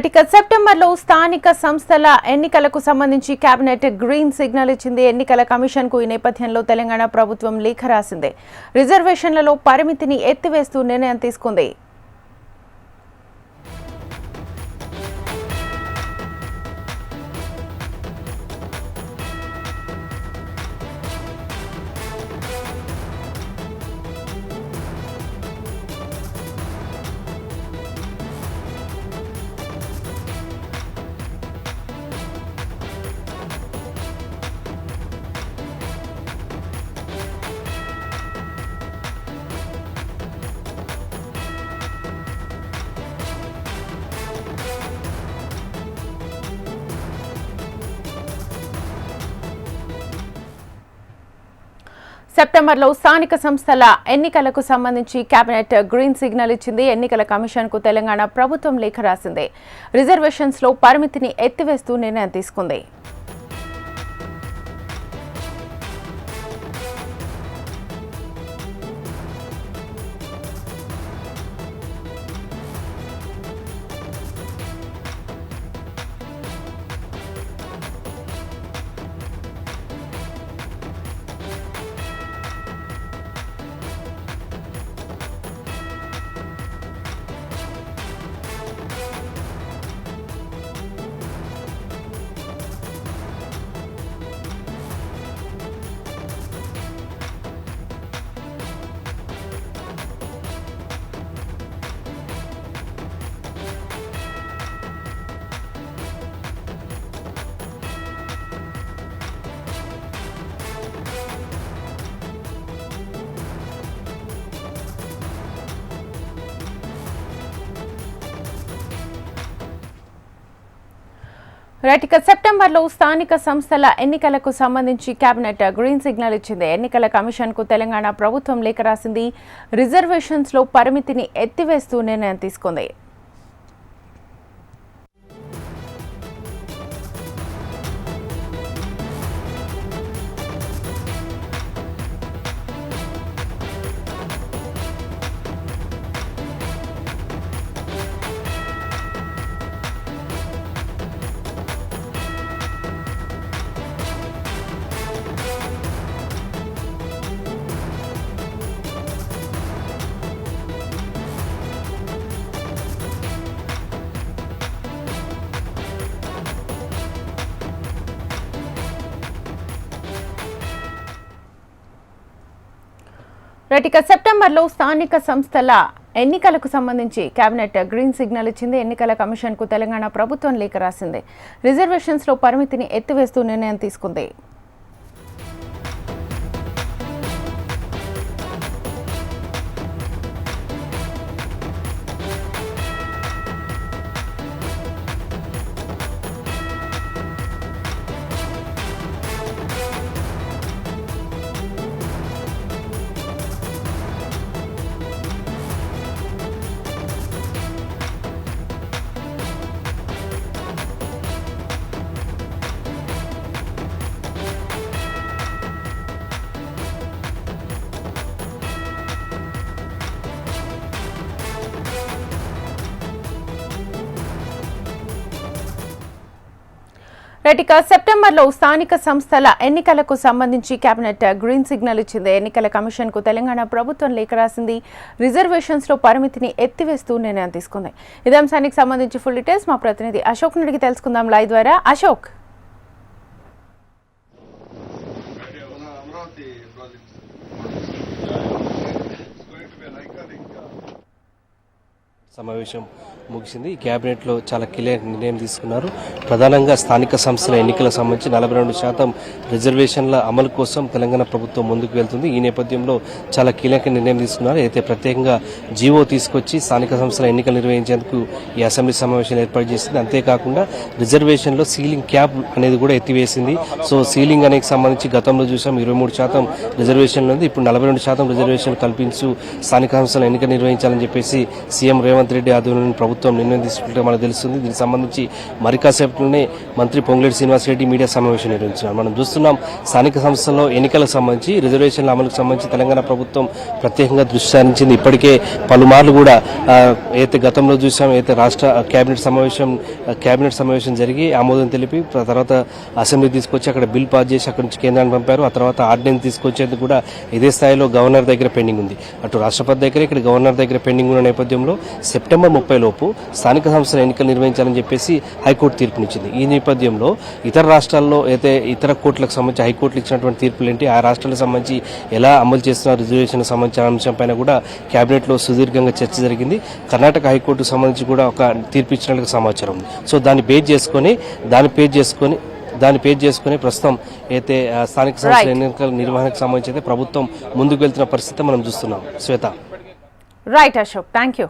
ఇక సెప్టెంబర్లో స్థానిక సంస్థల ఎన్నికలకు సంబంధించి కేబినెట్ గ్రీన్ సిగ్నల్ ఇచ్చింది. ఎన్నికల కమిషన్కు ఈ నేపథ్యంలో తెలంగాణ ప్రభుత్వం లేఖ రాసింది. రిజర్వేషన్లలో పరిమితిని ఎత్తివేస్తూ నిర్ణయం తీసుకుంది. సెప్టెంబర్లో స్థానిక సంస్థల ఎన్నికలకు సంబంధించి కేబినెట్ గ్రీన్ సిగ్నల్ ఇచ్చింది. ఎన్నికల కమిషన్కు తెలంగాణ ప్రభుత్వం లేఖ రాసింది. రిజర్వేషన్స్లో పరిమితిని ఎత్తివేస్తూ నిర్ణయం తీసుకుంది. ఇక సెప్టెంబర్లో స్థానిక సంస్థల ఎన్నికలకు సంబంధించి కేబినెట్ గ్రీన్ సిగ్నల్ ఇచ్చింది. ఎన్నికల కమిషన్కు తెలంగాణ ప్రభుత్వం లేఖ రాసింది. రిజర్వేషన్స్లో పరిమితిని ఎత్తివేస్తూ నిర్ణయం తీసుకుంది. ఇక సెప్టెంబర్లో స్థానిక సంస్థల ఎన్నికలకు సంబంధించి కేబినెట్ గ్రీన్ సిగ్నల్ ఇచ్చింది. ఎన్నికల కమిషన్కు తెలంగాణ ప్రభుత్వం లేఖ రాసింది. రిజర్వేషన్స్లో పరిమితిని ఎత్తివేస్తూ నిర్ణయం తీసుకుంది. ఇక సెప్టెంబర్లో స్థానిక సంస్థల ఎన్నికలకు సంబంధించి కేబినెట్ గ్రీన్ సిగ్నల్ ఇచ్చింది. ఎన్నికల కమిషన్కు తెలంగాణ ప్రభుత్వం లేఖ రాసింది. రిజర్వేషన్స్లో పరిమితిని ఎత్తివేస్తూ నిర్ణయం తీసుకుంది. ఇదే అంశానికి సంబంధించి ఫుల్ డీటెయిల్స్ మా ప్రతినిధి అశోక్ అడిగి తెలుసుకుందాం లైవ్ ద్వారా. అశోక్, సమావేశం ముగిసింది. ఈ కేబినెట్లో చాలా కీలక నిర్ణయం తీసుకున్నారు. ప్రధానంగా స్థానిక సంస్థల ఎన్నికలకు సంబంధించి 42% రిజర్వేషన్ల అమలు కోసం తెలంగాణ ప్రభుత్వం ముందుకు వెళ్తుంది. ఈ నేపథ్యంలో చాలా కీలక నిర్ణయం తీసుకున్నారు. అయితే ప్రత్యేకంగా జీవో తీసుకొచ్చి స్థానిక సంస్థల ఎన్నికలు నిర్వహించేందుకు ఈ అసెంబ్లీ సమావేశం ఏర్పాటు చేసింది. అంతేకాకుండా రిజర్వేషన్లో సీలింగ్ క్యాప్ అనేది కూడా ఎత్తివేసింది. సో సీలింగ్ అనేది సంబంధించి గతంలో చూసాం 23% రిజర్వేషన్లు ఉంది. ఇప్పుడు 42% రిజర్వేషన్లు కల్పించు స్థానిక సంస్థల ఎన్నిక నిర్వహించాలని చెప్పేసి సీఎం రేవంత్ రేవంత్ రెడ్డి ఆధ్వర్యంలో ప్రభుత్వం నిర్ణయం తీసుకుంటే మనకు తెలుస్తుంది. దీనికి సంబంధించి మరి కాసేపట్లోనే మంత్రి పొంగులేటి శ్రీనివాసరెడ్డి మీడియా సమావేశం నిర్వహించారు. మనం చూస్తున్నాం స్థానిక సంస్థల్లో ఎన్నికలకు సంబంధించి రిజర్వేషన్ల అమలుకు సంబంధించి తెలంగాణ ప్రభుత్వం ప్రత్యేకంగా దృష్టి సారించింది. ఇప్పటికే పలుమార్లు కూడా అయితే గతంలో చూసాం, అయితే రాష్ట్ర కేబినెట్ సమావేశం జరిగి ఆమోదం తెలిపి తర్వాత అసెంబ్లీ తీసుకొచ్చి అక్కడ బిల్ పాస్ చేసి అక్కడి నుంచి కేంద్రానికి పంపారు. ఆ తర్వాత ఆర్డినెన్స్ తీసుకొచ్చేందుకు కూడా ఇదే స్థాయిలో గవర్నర్ దగ్గర పెండింగ్ ఉంది. అటు రాష్ట్రపతి దగ్గర ఇక్కడ గవర్నర్ దగ్గర పెండింగ్ ఉన్న నేపథ్యంలో సెప్టెంబర్ 30 లోపు స్థానిక సంస్థల ఎన్నికలు నిర్వహించాలని చెప్పేసి హైకోర్టు తీర్పునిచ్చింది. ఈ నేపథ్యంలో ఇతర రాష్ట్రాల్లో అయితే ఇతర కోర్టులకు సంబంధించి హైకోర్టులు ఇచ్చినటువంటి తీర్పులు ఏంటి, ఆ రాష్ట్రాలకు సంబంధించి ఎలా అమలు చేస్తున్నారు రిజర్వేషన్లకు సంబంధించిన అంశంపైన కూడా కేబినెట్లో సుదీర్ఘంగా చర్చ జరిగింది. కర్ణాటక హైకోర్టుకు సంబంధించి కూడా ఒక తీర్పు ఇచ్చినట్లుగా సమాచారం ఉంది. సో దాన్ని బేస్ చేసుకుని ప్రస్తుతం అయితే స్థానిక సంస్థల ఎన్నికల నిర్వహణకు సంబంధించి అయితే ప్రభుత్వం ముందుకు వెళ్తున్న పరిస్థితి మనం చూస్తున్నాం. Shweta. Right Ashok, thank you.